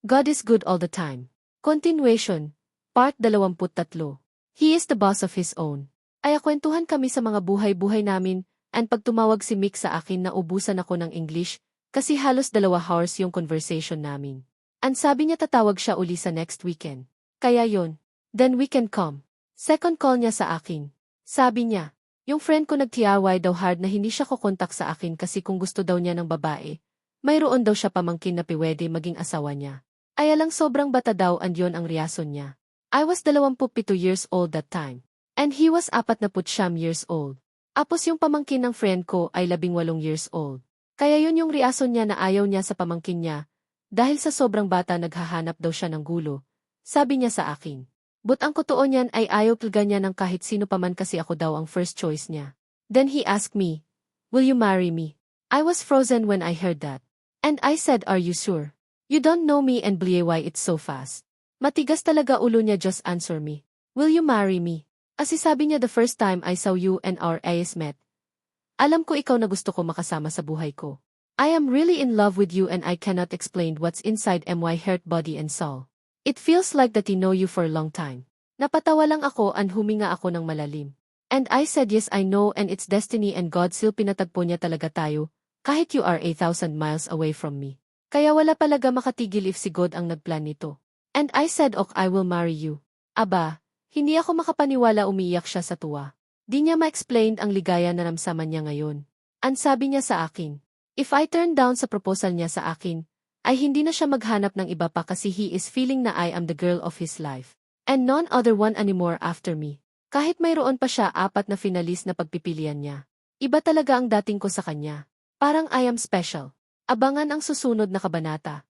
God is good all the time. Continuation, Part 23. He is the boss of his own. Ay akwentuhan kami sa mga buhay-buhay namin, and pag tumawag si Mick sa akin na ubusan ako ng English, kasi halos 2 hours yung conversation namin. And sabi niya tatawag siya uli sa next weekend. Kaya yon. Then we can come. Second call niya sa akin. Sabi niya, yung friend ko nag-TRY daw hard na hindi siya kukontak sa akin kasi kung gusto daw niya ng babae, mayroon daw siya pamangkin na pwede maging asawa niya. Ay alang sobrang bata daw and yon ang reason niya. I was 27 years old that time. And he was 49 years old. Apos yung pamangkin ng friend ko ay 18 years old. Kaya yun yung reason niya na ayaw niya sa pamangkin niya. Dahil sa sobrang bata naghahanap daw siya ng gulo. Sabi niya sa akin. But ang totoo niyan ay ayaw talaga niya ng kahit sino pa man kasi ako daw ang first choice niya. Then he asked me, "Will you marry me?" I was frozen when I heard that. And I said, "Are you sure? You don't know me and why it's so fast." Matigas talaga ulo niya just answer me. "Will you marry me?" Kasi sabi niya the first time I saw you and our eyes met. Alam ko ikaw na gusto ko makasama sa buhay ko. I am really in love with you and I cannot explain what's inside my heart, body and soul. It feels like that I know you for a long time. Napatawa lang ako and huminga ako ng malalim. And I said yes I know and it's destiny and God still pinatagpo niya talaga tayo, kahit you are 1,000 miles away from me. Kaya wala palaga makatigil if si God ang nagplan nito. And I said ok I will marry you. Aba, hindi ako makapaniwala umiiyak siya sa tuwa. Di niya ma-explain ang ligaya na namsaman niya ngayon. Ang sabi niya sa akin, if I turn down sa proposal niya sa akin, ay hindi na siya maghanap ng iba pa kasi he is feeling na I am the girl of his life. And none other one anymore after me. Kahit mayroon pa siya 4 na finalist na pagpipilian niya. Iba talaga ang dating ko sa kanya. Parang I am special. Abangan ang susunod na kabanata.